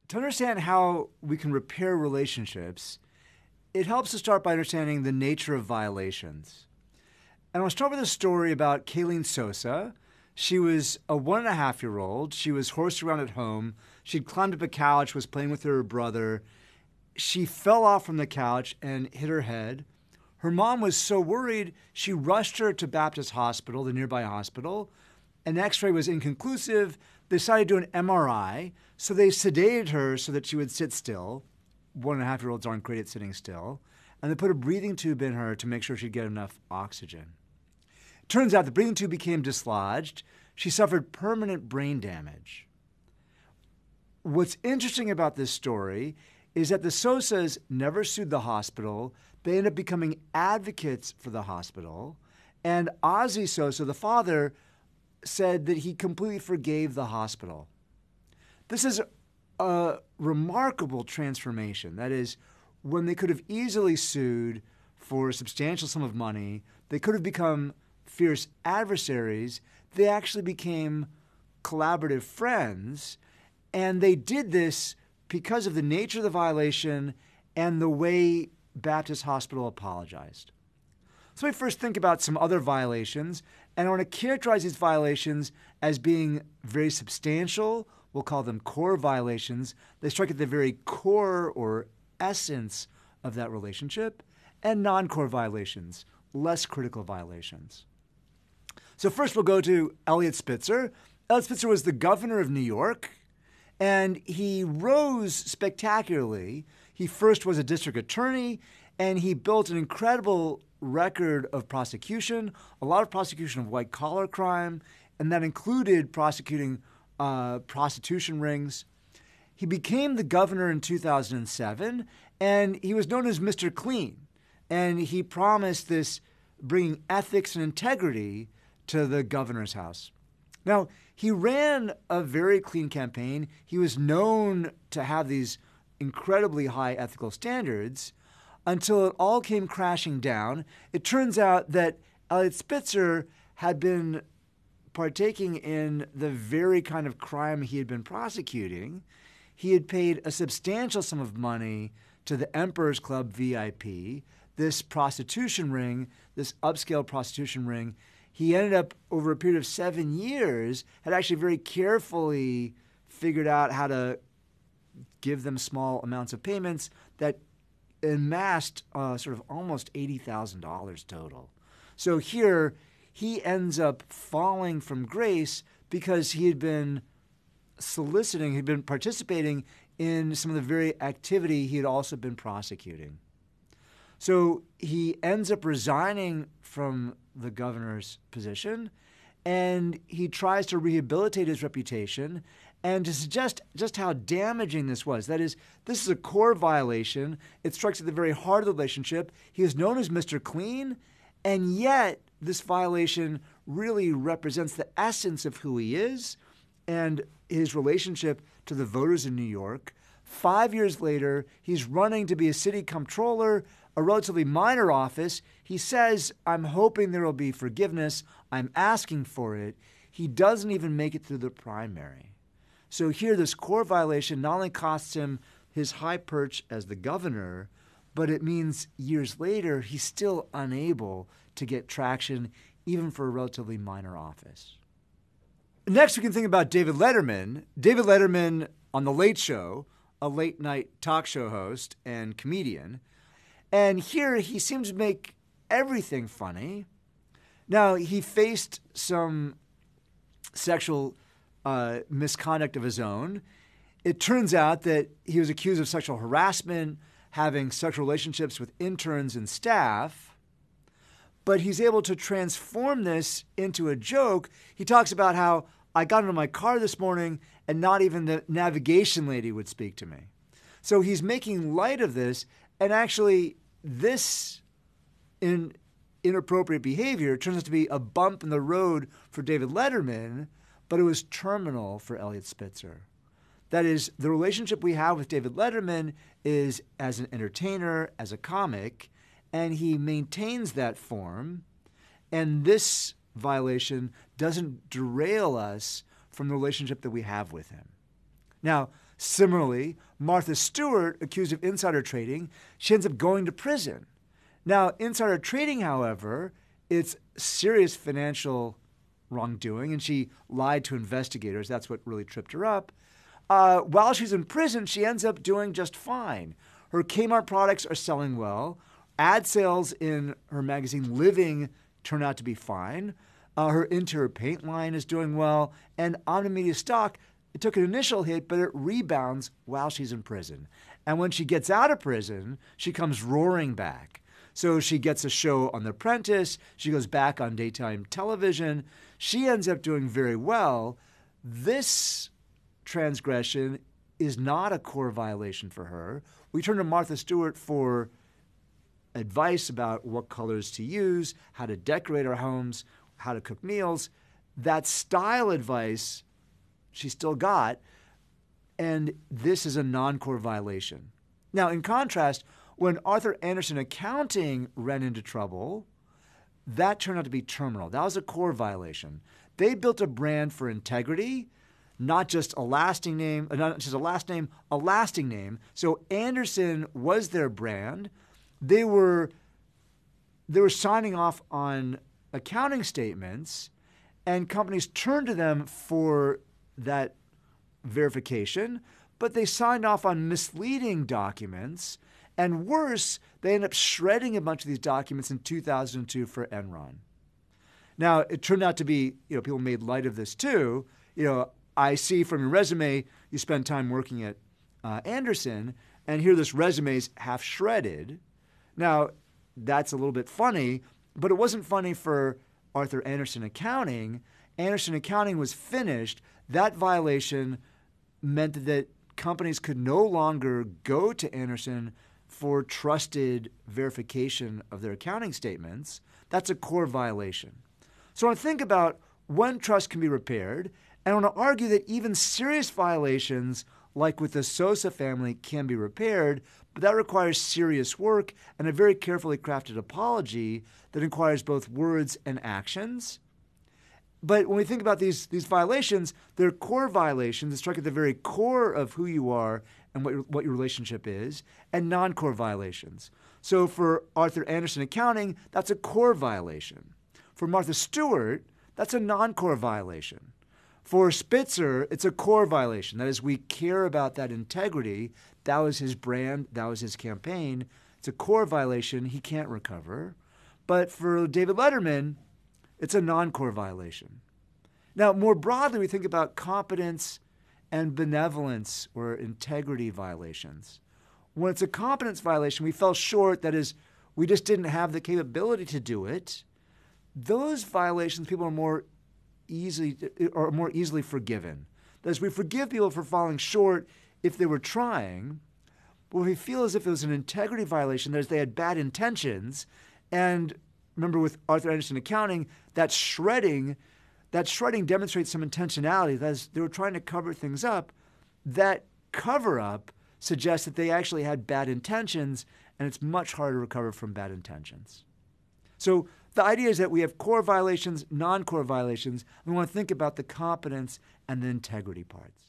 To understand how we can repair relationships, it helps to start by understanding the nature of violations. And I'll start with a story about Kayleen Sosa. She was a 1.5-year-old. She was horsed around at home. She'd climbed up a couch, was playing with her brother. She fell off from the couch and hit her head. Her mom was so worried, she rushed her to Baptist Hospital, the nearby hospital. An x-ray was inconclusive. They decided to do an MRI, so they sedated her so that she would sit still. 1.5-year-olds aren't great at sitting still. And they put a breathing tube in her to make sure she'd get enough oxygen. It turns out the breathing tube became dislodged. She suffered permanent brain damage. What's interesting about this story is that the Sosas never sued the hospital. They ended up becoming advocates for the hospital. And Ozzie Sosa, the father, said that he completely forgave the hospital. This is a remarkable transformation. That is, when they could have easily sued for a substantial sum of money, they could have become fierce adversaries, they actually became collaborative friends. And they did this because of the nature of the violation and the way Baptist Hospital apologized. So let me first think about some other violations, and I want to characterize these violations as being very substantial. We'll call them core violations. They strike at the very core or essence of that relationship, and non-core violations, less critical violations. So first we'll go to Eliot Spitzer. Eliot Spitzer was the governor of New York, and he rose spectacularly. He first was a district attorney, and he built an incredible record of prosecution, a lot of prosecution of white-collar crime, and that included prosecuting prostitution rings. He became the governor in 2007, and he was known as Mr. Clean, and he promised this, bringing ethics and integrity to the governor's house. Now, he ran a very clean campaign. He was known to have these incredibly high ethical standards until it all came crashing down. It turns out that Eliot Spitzer had been partaking in the very kind of crime he had been prosecuting. He had paid a substantial sum of money to the Emperor's Club VIP, this prostitution ring, this upscale prostitution ring. He ended up, over a period of 7 years, had actually very carefully figured out how to give them small amounts of payments that amassed sort of almost $80,000 total. So here, he ends up falling from grace because he had been soliciting, he'd been participating in some of the very activity he had also been prosecuting. So he ends up resigning from the governor's position, and he tries to rehabilitate his reputation and to suggest just how damaging this was. That is, this is a core violation. It strikes at the very heart of the relationship. He is known as Mr. Clean, and yet this violation really represents the essence of who he is and his relationship to the voters in New York. 5 years later, he's running to be a city comptroller, a relatively minor office. He says, I'm hoping there will be forgiveness. I'm asking for it. He doesn't even make it through the primary. So here, this core violation not only costs him his high perch as the governor, but it means years later, he's still unable to get traction, even for a relatively minor office. Next, we can think about David Letterman. David Letterman on The Late Show, a late-night talk show host and comedian. And here, he seems to make everything funny. Now, he faced some sexual misconduct of his own. It turns out that he was accused of sexual harassment, having sexual relationships with interns and staff. But he's able to transform this into a joke. He talks about how I got into my car this morning and not even the navigation lady would speak to me. So he's making light of this, and actually this inappropriate behavior turns out to be a bump in the road for David Letterman, but it was terminal for Eliot Spitzer. That is, the relationship we have with David Letterman is as an entertainer, as a comic, and he maintains that form, and this violation doesn't derail us from the relationship that we have with him. Now, similarly, Martha Stewart, accused of insider trading, she ends up going to prison. Now, insider trading, however, it's serious financial wrongdoing, and she lied to investigators. That's what really tripped her up. While she's in prison, she ends up doing just fine. Her Kmart products are selling well. Ad sales in her magazine Living turn out to be fine. Her interior paint line is doing well. And Omnimedia stock, it took an initial hit, but it rebounds while she's in prison. And when she gets out of prison, she comes roaring back. So she gets a show on The Apprentice. She goes back on daytime television. She ends up doing very well. This transgression is not a core violation for her. We turn to Martha Stewart for advice about what colors to use, how to decorate our homes, how to cook meals. That style advice she still got, and this is a non-core violation. Now, in contrast, when Arthur Andersen Accounting ran into trouble, that turned out to be terminal. That was a core violation. They built a brand for integrity, not just a lasting name, not just a last name, a lasting name. So Andersen was their brand. They were signing off on accounting statements, and companies turned to them for that verification, but they signed off on misleading documents. And worse, they ended up shredding a bunch of these documents in 2002 for Enron. Now, it turned out to be, people made light of this too. I see from your resume you spent time working at Andersen, and here this resume's half shredded. Now, that's a little bit funny, but it wasn't funny for Arthur Andersen Accounting. Andersen Accounting was finished. That violation meant that companies could no longer go to Andersen for trusted verification of their accounting statements. That's a core violation. So I want to think about when trust can be repaired, and I want to argue that even serious violations, like with the Sosa family, can be repaired, but that requires serious work and a very carefully crafted apology that requires both words and actions. But when we think about these violations, they're core violations that strike at the very core of who you are and what your relationship is, and non-core violations. So for Arthur Andersen Accounting, that's a core violation. For Martha Stewart, that's a non-core violation. For Spitzer, it's a core violation. That is, we care about that integrity. That was his brand. That was his campaign. It's a core violation. He can't recover. But for David Letterman, it's a non-core violation. Now, more broadly, we think about competence and benevolence or integrity violations. When it's a competence violation, we fell short, that is, we just didn't have the capability to do it. Those violations, people are more easily forgiven. That is, we forgive people for falling short if they were trying, but we feel as if it was an integrity violation, that is, they had bad intentions. And remember, with Arthur Andersen Accounting, that shredding demonstrates some intentionality. That is, they were trying to cover things up. That cover-up suggests that they actually had bad intentions, and it's much harder to recover from bad intentions. So the idea is that we have core violations, non-core violations. We want to think about the competence and the integrity parts.